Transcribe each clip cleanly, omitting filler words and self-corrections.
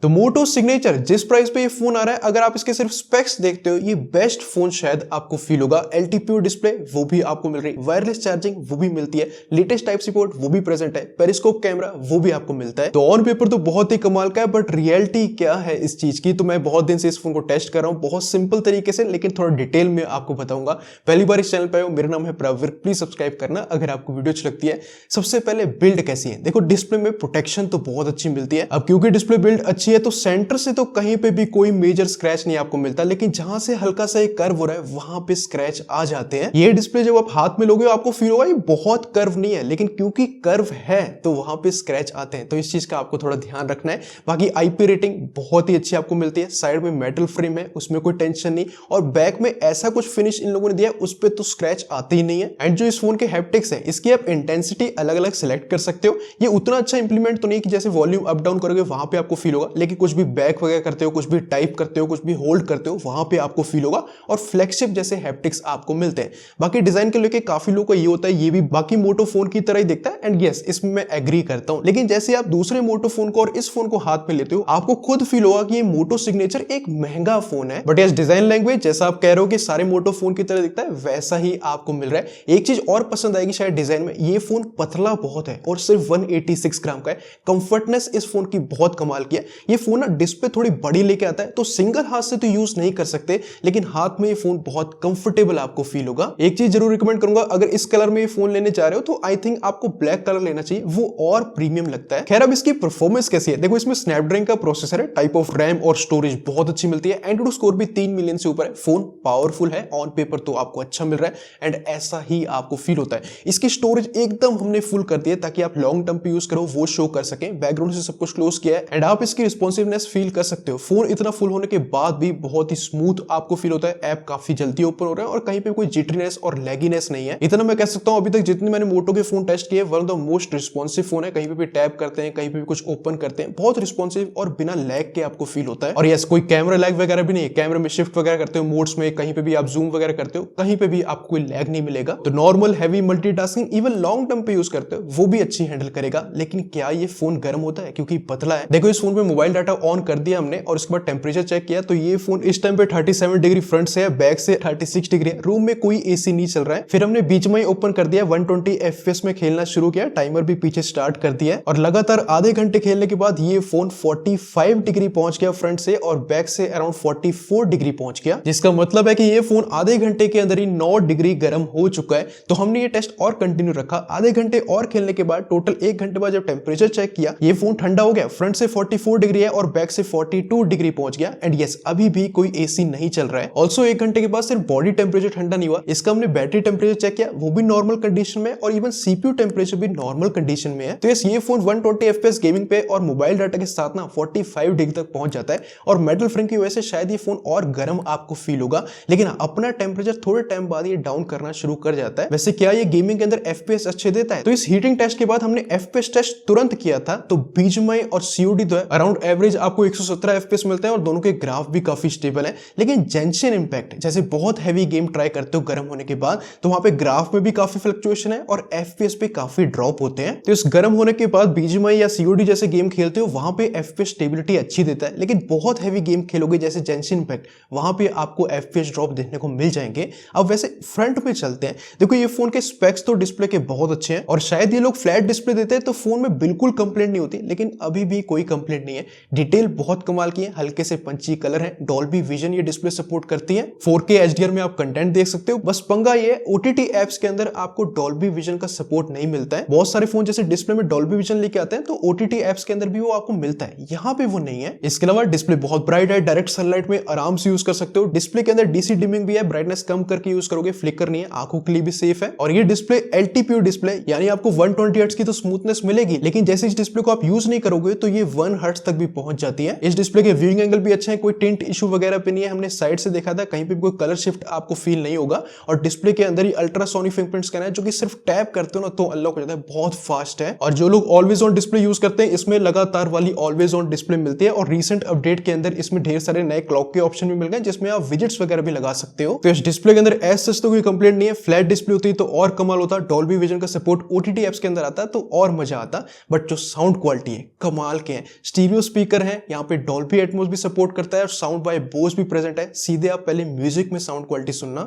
तो मोटो सिग्नेचर जिस प्राइस पे ये फोन आ रहा है, अगर आप इसके सिर्फ स्पेक्स देखते हो, ये बेस्ट फोन शायद आपको फील होगा। LTPO डिस्प्ले वो भी आपको मिल रही, वायरलेस चार्जिंग वो भी मिलती है, लेटेस्ट टाइप सपोर्ट वो भी प्रेजेंट है, पेरिस्कोप कैमरा वो भी आपको मिलता है। तो ऑन पेपर तो बहुत ही कमाल का है, बट रियलिटी क्या है इस चीज की, तो मैं बहुत दिन से इस फोन को टेस्ट कर रहा हूँ बहुत सिंपल तरीके से, लेकिन थोड़ा डिटेल में आपको बताऊंगा। पहली बार इस चैनल पे आए हो, मेरा नाम है प्रवीर, प्लीज सब्सक्राइब करना अगर आपको वीडियो अच्छी लगती है। सबसे पहले बिल्ड कैसी है, देखो डिस्प्ले में प्रोटेक्शन तो बहुत अच्छी मिलती है। अब क्योंकि डिस्प्ले बिल्ड अच्छी है तो सेंटर से तो कहीं पे भी कोई मेजर स्क्रैच नहीं आपको मिलता, लेकिन जहां से हल्का सा एक कर्व हो रहा है वहां पे स्क्रैच आ जाते हैं। ये डिस्प्ले जब आप हाथ में लोगे आपको फील होगा ये बहुत कर्व नहीं है, लेकिन क्योंकि कर्व है तो वहां पे स्क्रैच आते हैं, तो इस चीज का आपको थोड़ा ध्यान रखना है। बाकी IP रेटिंग बहुत ही अच्छी आपको मिलती है, साइड में मेटल फ्रेम है उसमें कोई टेंशन नहीं, और बैक में ऐसा कुछ फिनिश इन लोगों ने दिया है उस पर तो स्क्रैच आते ही नहीं है। एंड जो इस फोन के हैप्टिक्स है, इसकी आप इंटेंसिटी अलग अलग सिलेक्ट कर सकते हो। ये उतना अच्छा इंप्लीमेंट तो नहीं कि जैसे वॉल्यूम अप डाउन करोगे वहां पे आपको फील होगा, लेकिन कुछ भी बैक वगैरह करते हो, कुछ भी टाइप करते हो, कुछ भी होल्ड करते हो, वहां पे आपको फील होगा, और फ्लैगशिप जैसे हैप्टिक्स आपको मिलते हैं। बाकी डिजाइन के लेके काफी लोगों का ये होता है ये भी बाकी मोटो फोन की तरह ही दिखता है, एंड यस इसमें मैं एग्री करता हूं, लेकिन जैसे आप दूसरे मोटो फोन को और इस फोन को हाथ में लेते हो आपको खुद फील होगा कि ये मोटो सिग्नेचर एक महंगा फोन है, बट यस डिजाइन लैंग्वेज जैसा आप कह रहे हो कि सारे मोटो फोन की तरह दिखता है वैसा ही आपको मिल रहा है। एक चीज और पसंद आएगी शायद डिजाइन में, ये फोन पतला बहुत है और सिर्फ 186 ग्राम का है। कंफर्टनेस इस फोन की बहुत कमाल की है। ये फोन ना डिस्प्ले थोड़ी बड़ी लेके आता है, तो सिंगल हाथ से तो यूज नहीं कर सकते, लेकिन हाथ में ये फोन बहुत कंफर्टेबल आपको फील होगा। एक चीज जरूर रिकमेंड करूंगा, अगर इस कलर में ये फोन लेने जा रहे हो तो आई थिंक आपको ब्लैक कलर लेना चाहिए, वो और प्रीमियम लगता है। खैर अब इसकी परफॉर्मेंस कैसी है, देखो इसमें स्नैपड्रैगन का प्रोसेसर है, टाइप ऑफ रैम और स्टोरेज बहुत अच्छी मिलती है, एंड्रॉइड स्कोर भी 3 मिलियन से ऊपर है। फोन पावरफुल है, ऑन पेपर तो आपको अच्छा मिल रहा है, एंड ऐसा ही आपको फील होता है। इसकी स्टोरेज एकदम हमने फुल कर दी है ताकि आप लॉन्ग टर्म पे यूज करो वो शो कर सके। बैकग्राउंड से सब कुछ क्लोज किया है, एंड आप इसकी रिस्पॉन्सिवनेस फील कर सकते हो। फोन इतना फुल होने के बाद भी बहुत ही स्मूथ आपको फील होता है, ऐप काफी जल्दी ओपन हो रहा है और कहीं पे कोई जिटरीनेस और लैगीनेस नहीं है। इतना मैं कह सकता हूं अभी तक जितने मैंने मोटो के फोन टेस्ट किए, one of the most responsive phone है। कहीं पे भी टैप करते हैं, कहीं पे भी कुछ ओपन करते हैं, बहुत रिस्पॉन्सिव और बिना लैग के आपको फील होता है। और यस कोई कैमरा लैग वगैरह भी नहीं है, कैमरा में शिफ्ट वगैरह करते हो मोड्स में, कहीं पे भी आप जूम वगैरह करते हो, कहीं पे भी आपको कोई लैग नहीं मिलेगा। तो normal heavy multitasking even long term पे यूज करते हो वो भी अच्छी हैंडल करेगा। लेकिन क्या ये फोन गर्म होता है क्योंकि पतला है? देखो इस फोन पे मोबाइल डाटा ऑन कर दिया हमने और उसके बाद टेम्परेचर चेक किया, तो ये फोन इस टाइम पे 37 डिग्री फ्रंट से है, बैक से 36 डिग्री है, रूम में कोई AC नहीं चल रहा है। फिर हमने बीच में ही ओपन कर दिया, 120 FPS में खेलना शुरू किया, टाइमर भी पीछे स्टार्ट कर दिया है, और लगातार आधे घंटे खेलने के बाद ये फोन 45 डिग्री पहुंच गया फ्रंट से, और बैक से अराउंड 44 डिग्री पहुंच गया, जिसका मतलब है कि ये फोन आधे घंटे के अंदर ही 9 डिग्री गर्म हो चुका है। तो हमने ये टेस्ट और कंटिन्यू रखा, आधे घंटे और खेलने के बाद टोटल 1 घंटे बाद जब टेम्परेचर चेक किया, ये फोन ठंडा हो गया, फ्रंट से 44 डिग्री है और बैक से 42 डिग्री पहुंच गया। एंड यस अभी भी कोई AC नहीं चल रहा है। ऑल्सो 1 घंटे के बाद सिर्फ बॉडी टेम्परेचर ठंडा नहीं हुआ, इसका हमने बैटरी टेम्परेचर चेक किया, वो भी नॉर्मल कंडीशन में, और इवन CPU टेम्परेचर भी नॉर्मल कंडीशन में है। तो यस ये फोन 120 FPS गेमिंग पे और मोबाइल डाटा के साथ ना 45 डिग्री तक पहुंच जाता है, और मेटल फ्रेम की वजह से शायद ये फोन और गर्म आपको फील होगा, लेकिन अपना टेम्परेचर थोड़े टाइम बाद ये डाउन करना शुरू कर जाता है। वैसे क्या ये गेमिंग के अंदर FPS अच्छे देता है? तो इस हीटिंग टेस्ट के बाद हमने FPS टेस्ट तुरंत किया था, तो बीजीएमआई और COD तो है अराउंड एवरेज आपको 117 FPS मिलता है, और दोनों के ग्राफ भी काफी स्टेबल है। लेकिन जेंशिन इंपैक्ट जैसे बहुत हैवी गेम ट्राई करते हो गर्म होने के बाद, तो वहां पे ग्राफ में भी काफी फ्लक्चुएशन है और FPS पे काफी ड्रॉप होते हैं। तो इस गर्म होने के बाद बीजीएमआई या COD जैसे गेम खेलते हो वहां पे FPS स्टेबिलिटी अच्छी देता है, लेकिन बहुत हैवी गेम खेलोगे जैसे जेंशिन इंपैक्ट, वहां पे आपको FPS ड्रॉप देखने को मिल जाएंगे। अब वैसे फ्रंट में चलते हैं, देखो ये फोन के स्पेक्स तो डिस्प्ले के बहुत अच्छे हैं, और शायद ये लोग फ्लैट डिस्प्ले देते हैं तो फोन में बिल्कुल कंप्लेंट नहीं होती, लेकिन अभी भी कोई कंप्लेंट नहीं है। डिटेल बहुत कमाल की है, हल्के से पंची कलर है, डॉल्बी विजन ये डिस्प्ले सपोर्ट करती है, 4K HDR में आप कंटेंट देख सकते हो। बस पंगा ये OTT एप्स के अंदर आपको डॉल्बी विजन का सपोर्ट नहीं मिलता है। बहुत सारे फोन जैसे डिस्प्ले में डॉल्बी विजन लेके आते हैं, तो OTT एप्स के अंदर भी वो आपको मिलता है, यहाँ पे वो नहीं है। इसके अलावा डिस्प्ले बहुत ब्राइट है, डायरेक्ट सनलाइट में आराम से यूज कर सकते हो। डिस्प्ले के अंदर DC डिमिंग भी है, ब्राइटनेस कम करके यूज करोगे, फ्लिकर नहीं है, आंखों के लिए भी सेफ है। और ये डिस्प्ले LTPO डिस्प्ले, यानी आपको 120 हर्ट्ज की तो स्मूथनेस मिलेगी, लेकिन जैसे इस डिस्प्ले को आप यूज नहीं करोगे तो ये 1 हर्ट्ज तक भी पहुंच जाती है। इस डिस्प्ले के व्यूइंग एंगल भी अच्छे हैं, कोई टिंट इशू वगैरह पे नहीं है, हमने साइड से देखा था, कहीं पे भी कोई कलर शिफ्ट आपको फील नहीं होगा। और डिस्प्ले के अंदर ही अल्ट्रासोनिक फिंगरप्रिंट स्कैनर है, जो कि सिर्फ टैप करते हो ना तो अनलॉक हो जाता है, बहुत फास्ट है। और जो लोग ऑलवेज ऑन डिस्प्ले यूज करते हैं, इसमें लगातार वाली ऑलवेज ऑन डिस्प्ले मिलती है, और रीसेंट अपडेट के अंदर इसमें ढेर सारे नए क्लॉक के ऑप्शन भी मिल गए, जिसमें आप विजेट्स वगैरह भी लगा सकते हो। तो इस डिस्प्ले के अंदर एज सच तो कोई कंप्लेंट नहीं है। फ्लैट डिस्प्ले होती तो और कमाल होता, डॉल्बी विजन का सपोर्ट OTT एप्स के अंदर आता तो और मजा आता, बट जो साउंड क्वालिटी है कमाल के हैं। स्टीरियो स्पीकर है, यहाँ पे डॉल्बी एटमॉस भी सपोर्ट करता है और साउंड बाय बोस भी प्रेजेंट है। सीधे आप पहले म्यूजिक में साउंड क्वालिटी सुनना।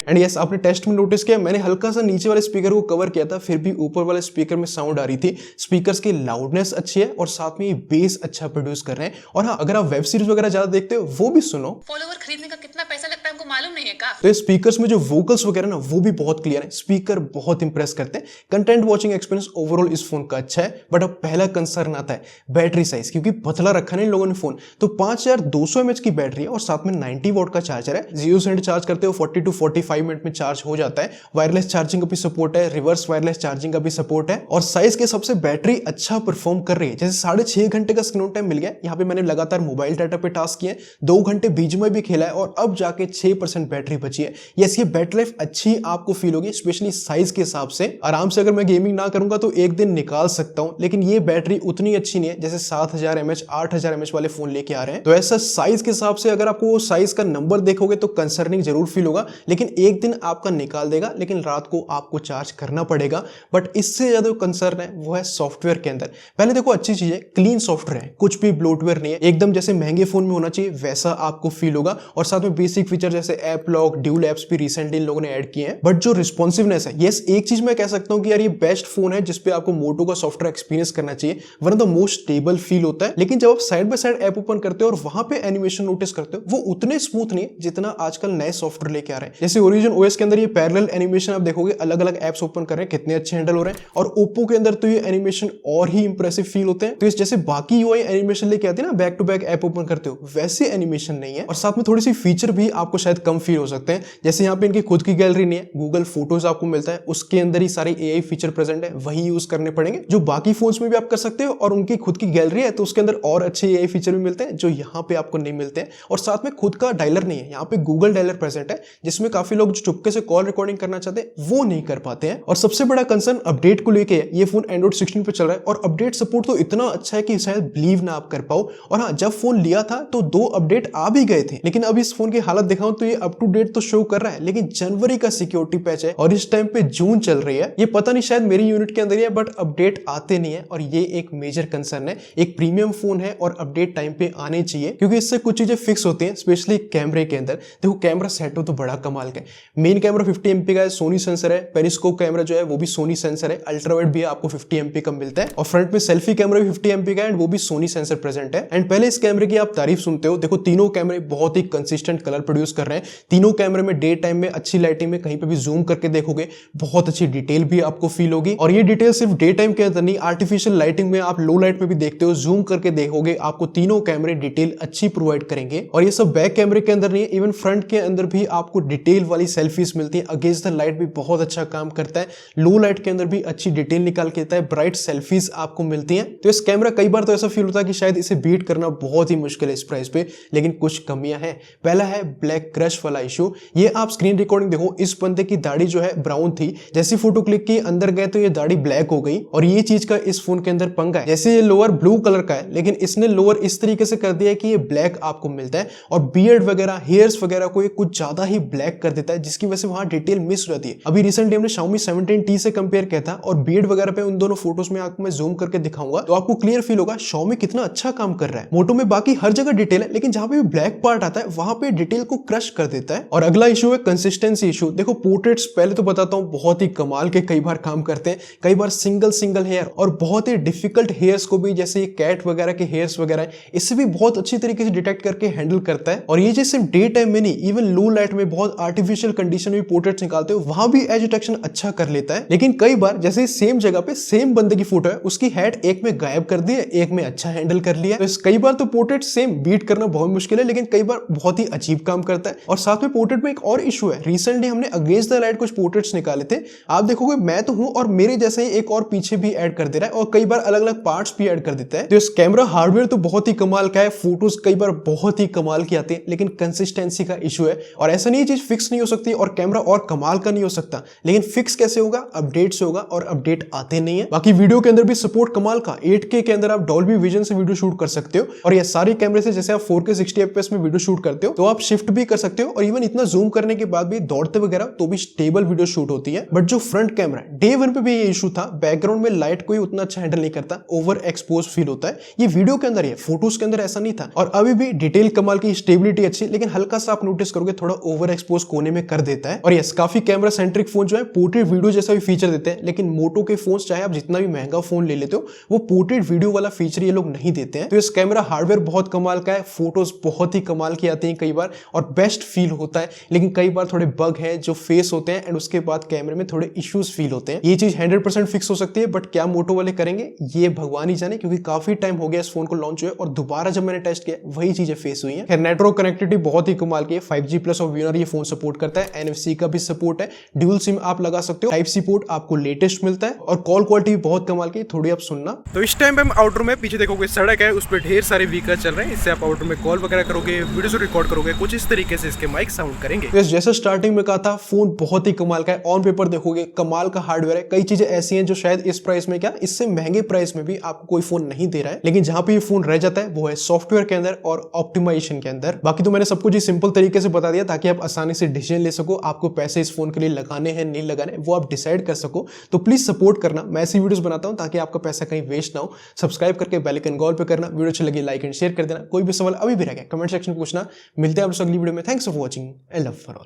एंड यस, आपने टेस्ट में नोटिस किया मैंने हल्का सा नीचे वाले स्पीकर को कवर किया था, फिर भी ऊपर वाले स्पीकर में साउंड आ रही थी। स्पीकर्स की लाउडनेस अच्छी है और साथ में ये बेस अच्छा प्रोड्यूस कर रहे हैं। और हाँ, अगर आप वेब सीरीज वगैरह ज्यादा देखते हो वो भी सुनो। फॉलोवर खरीदने का कितना पैसा लगता है हमको मालूम नहीं है का? तो स्पीकर्स में जो वोकल्स वगैरह ना वो भी बहुत क्लियर है। स्पीकर बहुत इंप्रेस करते हैं। कंटेंट वॉचिंग एक्सपीरियंस ओवरऑल इस फोन का अच्छा है। बट अब पहला कंसर्न आता है बैटरी साइज, क्योंकि पतला रखा है इन लोगों ने फोन। तो 5200 mAh की बैटरी है और साथ में 90 वॉट का चार्जर है। 0 चार्ज करते हो 40 to 45 मिनट में चार्ज हो जाता है। वायरलेस चार्जिंग का भी सपोर्ट है, रिवर्स वायरलेस चार्जिंग का भी सपोर्ट है। और साइज के सबसे बैटरी अच्छा परफॉर्म कर रही है। जैसे 6.5 घंटे का स्क्रीन टाइम मिल गया। यहाँ पे मैंने लगातार मोबाइल डाटा पे टास्क किए, 2 घंटे बीच में भी खेला है और अब जाके 6% बैटरी बची है। यस, ये बैटरी लाइफ अच्छी आपको फील होगी, स्पेशली साइज के हिसाब से। आराम से अगर मैं गेमिंग ना करूंगा तो एक दिन निकाल सकता हूं, लेकिन ये बैटरी उतनी अच्छी नहीं है जैसे 7000 mAh 8000 mAh वाले फोन लेके आ रहे हैं। तो ऐसा साइज के हिसाब से अगर आपको साइज का नंबर देखोगे तो कंसर्निंग जरूर फील होगा, लेकिन एक दिन आपका निकाल देगा, लेकिन रात को आपको चार्ज करना पड़ेगा। बट इससे ज्यादा कंसर्न है वो है सॉफ्टवेयर के अंदर। पहले देखो, अच्छी चीज है, क्लीन सॉफ्टवेयर है, कुछ भी ब्लोटवेयर नहीं है, एकदम जैसे महंगे फोन में होना चाहिए वैसा आपको फील होगा। और साथ में बेसिक फीचर जैसे ऐप लॉक, ड्यूल एप्स भी रिसेंटली इन लोगों ने ऐड किए हैं। बट जो रिस्पॉन्सिवनेस है, यस, एक चीज मैं कह सकता हूं कि यार ये बेस्ट फोन है जिसपे आपको मोटो का सॉफ्टवेयर एक्सपीरियंस करना चाहिए, one of the most stable feel होता है। लेकिन जब आप side by side app open करते हो और वहां पे एनिमेशन नोटिस करते हो, वो उतने स्मूथ नहीं है जितना आजकल नए सॉफ्टवेयर लेके आ रहे हैं। जैसे ओरिजिन ओएस के अंदर ये पैरेलल एनिमेशन आप देखोगे, अलग अलग एप्स ओपन कर रहे हैं, कितने अच्छे हैंडल हो रहे हैं। और ओप्पो के अंदर तो ये एनिमेशन और ही इंप्रेसिव फील होते हैं। तो इस जैसे बाकी यूआई एनिमेशन लेके आते हैं ना, back to back app open करते हो, वैसे एनिमेशन नहीं है। और साथ में थोड़ी सी फीचर भी आपको शायद कम फील हो सकते हैं। जैसे यहाँ पे इनकी खुद की गैलरी नहीं है, गूगल फोटोज आपको मिलता है, उसके अंदर ही सारे एआई फीचर प्रेजेंट है, वही यूज करने पड़ेंगे जो बाकी फोन्स में भी आप कर सकते हो। और उनकी खुद की गैलरी है तो उसके अंदर और अच्छे एआई फीचर भी मिलते हैं जो यहाँ पे आपको नहीं मिलते हैं। और साथ में खुद का डायलर नहीं है, यहाँ पे गूगल डायलर प्रेजेंट है, जिसमें काफी लोग जो चुपके से कॉल रिकॉर्डिंग करना चाहते हैं वो नहीं कर पाते हैं। और सबसे बड़ा कंसर्न अपडेट को लेके है। ये फोन एंड्रॉइड 16 पे चल रहा है और अपडेट सपोर्ट तो इतना अच्छा है कि शायद बिलीव ना आप कर पाओ। और हाँ, जब फोन लिया था तो 2 अपडेट आ भी गए थे, लेकिन अब इस फोन की हालत दिखाऊं तो ये अप टू डेट तो शो कर रहा है, लेकिन जनवरी का सिक्योरिटी पैच है और इस टाइम पे जून चल रही है। ये पता नहीं शायद मेरी यूनिट के अंदर ही है, बट अपडेट आते नहीं है और ये एक मेजर कंसर्न है। एक प्रीमियम फोन है और अपडेट टाइम पे आने चाहिए, क्योंकि इससे कुछ चीजें फिक्स होती हैं, स्पेशली कैमरे के अंदर। देखो, कैमरा सेट हो तो बड़ा कमाल का है। मेन कैमरा 50 MP का है, सोनी सेंसर है। पेरिस्कोप कैमरा जो है वो भी सोनी सेंसर है। अल्ट्रावाइड भी आपको 50 MP का मिलता है और फ्रंट में सेल्फी कैमरा भी 50 MP का है एंड वो भी सोनी सेंसर प्रेजेंट है। एंड पहले इस कैमरे की आप तारीफ सुनते हो। देखो, तीनों कैमरे बहुत ही कंसिस्टेंट कलर प्रोड्यूस कर रहे हैं। तीनों कैमरे में डे टाइम में अच्छी लाइटिंग में कहीं पे भी जूम करके देखोगे बहुत अच्छी डिटेल भी आपको फील होगी। और ये डिटेल सिर्फ डे टाइम के अंदर नहीं, आर्टिफिशियल लाइटिंग में आप लो लाइट में भी देखते हो, जूम करके देखोगे, आपको तीनों कैमरे डिटेल अच्छी प्रोवाइड करेंगे। और ये सब बैक कैमरे के अंदर नहीं है, इवन फ्रंट के अंदर भी आपको डिटेल वाली सेल्फीज मिलती है। अगेंस्ट द लाइट भी बहुत अच्छा काम करता है, लो लाइट के अंदर भी अच्छी डिटेल निकाल के देता है, ब्राइट सेल्फीज आपको मिलती हैं। तो इस कैमरा कई बार तो ऐसा फील होता है कि शायद इसे बीट करना बहुत ही मुश्किल है इस प्राइस पे, लेकिन कुछ कमियां हैं। पहला है ब्लैक क्रश वाला इशू। ये आप स्क्रीन रिकॉर्डिंग देखो, इस बंदे की दाढ़ी जो है ब्राउन थी, जैसी फोटो क्लिक की अंदर गए तो ये दाढ़ी ब्लैक हो गई। और ये चीज का इस फोन के अंदर पंगा है। जैसे ये लोअर ब्लू कलर का है, लेकिन इसने लोअर इस तरीके से कर दिया है कि ये ब्लैक आपको मिलता है और बियर्ड वगैरह, हेयर्स वगैरह को ये कुछ ज्यादा ही ब्लैक कर देता है, जिसकी वजह से वहां डिटेल मिस हो जाती है। अभी रिसेंटली हमने Xiaomi 17T से कंपेयर किया था और बियर्ड वगैरह पे उन दोनों फोटोज में आपको मैं जूम करके दिखाऊंगा तो आपको क्लियर फील होगा Xiaomi कितना अच्छा काम कर रहा है। मोटो में बाकी हर जगह डिटेल है, लेकिन जहां पे ब्लैक पार्ट आता है वहां पे डिटेल को क्रश कर देता है। और अगला इशू है कंसिस्टेंसी इशू। देखो, पोर्ट्रेट्स पहले तो बताता हूं बहुत ही कमाल के कई बार काम करते हैं, कई बार सिंगल हेयर और बहुत ही डिफिकल्ट हेयर्स को भी, जैसे कैट वगैरह के हेयर्स वगैरह है, इससे भी बहुत अच्छी तरीके से डिटेक्ट करके हैंडल करता है। और ये जो सिर्फ डे टाइम में नहीं, इवन लो लाइट में बहुत आर्टिफिशियल कंडीशन में पोर्ट्रेट्स निकालते हो वहां भी एज डिटेक्शन अच्छा कर लेता है। लेकिन कई बार जैसे सेम जगह पे सेम बंदे की फोटो है, उसकी हेड एक में गायब कर दी है, एक में अच्छा हैंडल कर लिया। तो कई बार तो पोर्ट्रेट सेम बीट करना बहुत मुश्किल है, लेकिन कई बार बहुत ही अजीब काम करता है। और साथ में पोर्ट्रेट में एक और इशू है, रिसेंटली हमने अगेंस्ट द लाइट कुछ पोर्ट्रेट्स निकाले थे, आप देखोगे मैं तो हूं और मेरे जैसे ही एक और पीछे भी ऐड कर दे रहा है और कई बार अलग अलग पार्ट्स भी ऐड कर देता है। तो इस कैमरा हार्डवेयर तो बहुत ही कमाल का है, फोटोज कई बार बहुत ही कमाल की आती है, लेकिन कंसिस्टेंसी का इशू है। और ऐसा नहीं चीज फिक्स नहीं हो सकती और कैमरा और कमाल का नहीं हो सकता, लेकिन फिक्स कैसे होगा? अपडेट से होगा और अपडेट आते नहीं है। बाकी वीडियो के अंदर भी सपोर्ट कमाल का, 8K के अंदर आप डॉल्बी विजन से वीडियो शूट कर सकते हो और ये सारे कैमरे से जैसे आप 4K 60 FPS में वीडियो शूट करते हो तो आप शिफ्ट भी कर सकते हो और इवन इतना जूम करने के बाद भी दौड़ते वगैरह तो भी स्टेबल वीडियो शूट होती है। बट जो फ्रंट कैमरा है, डे 1 पे भी ये इशू था, बैकग्राउंड में लाइट कोई उतना अच्छा हैंडल नहीं करता, ओवर एक्सपोज फील होता है। ये वीडियो के अंदर है, फोटोज के अंदर ऐसा नहीं था। और अभी भी डिटेल कमाल की, स्टेबिलिटी अच्छी, लेकिन हल्का सा आप नोटिस करोगे थोड़ा ओवर एक्सपोज कोने में कर देता है। और यस, काफी कैमरा सेंट्रिक फोन जो है पोर्ट्रेट वीडियो जैसा भी फीचर देते हैं, लेकिन मोटो के फोन चाहे आप जितना भी महंगा फोन ले लेते हो वो पोर्ट्रेट वीडियो वाला फीचर ये लोग नहीं देते हैं। तो इस कैमरा हार्डवेयर बहुत कमाल का है, फोटोज बहुत ही कमाल की आती हैं कई बार और बेस्ट फील होता है, लेकिन कई बार थोड़े बग है जो फेस होते हैं एंड उसके बाद कैमरे में थोड़े इश्यूज फील होते हैं। ये चीज 100% फिक्स हो सकती है, बट क्या मोटो वाले करेंगे ये भगवान ही जाने, क्योंकि काफी टाइम हो गया इस फोन को लॉन्च हुए और दोबारा जब मैंने टेस्ट किया वही चीजें फेस हुई है। नेटवर्क कनेक्टिविटी बहुत ही कमाल की है, 5G प्लस और वीनर ये फोन सपोर्ट करता है, NFC का भी सपोर्ट है, ड्यूल सिम आप लगा सकते हो, टाइप सी पोर्ट आपको लेटेस्ट मिलता है और कॉल क्वालिटी भी बहुत कमाल की, थोड़ी आप सुनना। तो इस टाइम पे हम आउटर में पीछे देखोगे सड़क है, उस पर ढेर सारे व्हीकल चल रहे हैं, इससे आप आउटर में कॉल वगैरह करोगे, वीडियो से रिकॉर्ड करोगे, कुछ इस तरीके से इसके माइक साउंड करेंगे। जैसे स्टार्टिंग में कहा था, फोन बहुत ही कमाल का है, ऑन पेपर देखोगे कमाल का हार्डवेयर है, कई चीजें ऐसी हैं जो शायद इस प्राइस में, क्या इससे महंगे प्राइस में भी आपको कोई फोन नहीं दे रहा है, लेकिन जहां पे ये फोन रह जाता है वो है सॉफ्टवेयर के अंदर और ऑप्टिमाइजेशन के अंदर। बाकी तो मैंने सब कुछ सिंपल तरीके से बता दिया ताकि आप आसानी से डिसीजन ले सको, आपको पैसे इस फोन के लिए लगाने हैं नहीं लगाने वो आप डिसाइड कर सको। तो प्लीज सपोर्ट करना, मैं ऐसी वीडियोस बनाता हूं ताकि आपका पैसा कहीं वेस्ट ना हो। सब्सक्राइब करके बेल आइकन कॉल पे करना, वीडियो अच्छी लगी लाइक एंड शेयर कर देना, कोई भी सवाल अभी भी रह गया कमेंट सेक्शन में पूछना। मिलते हैं आप अगली वीडियो में, thanks for watching and love for all.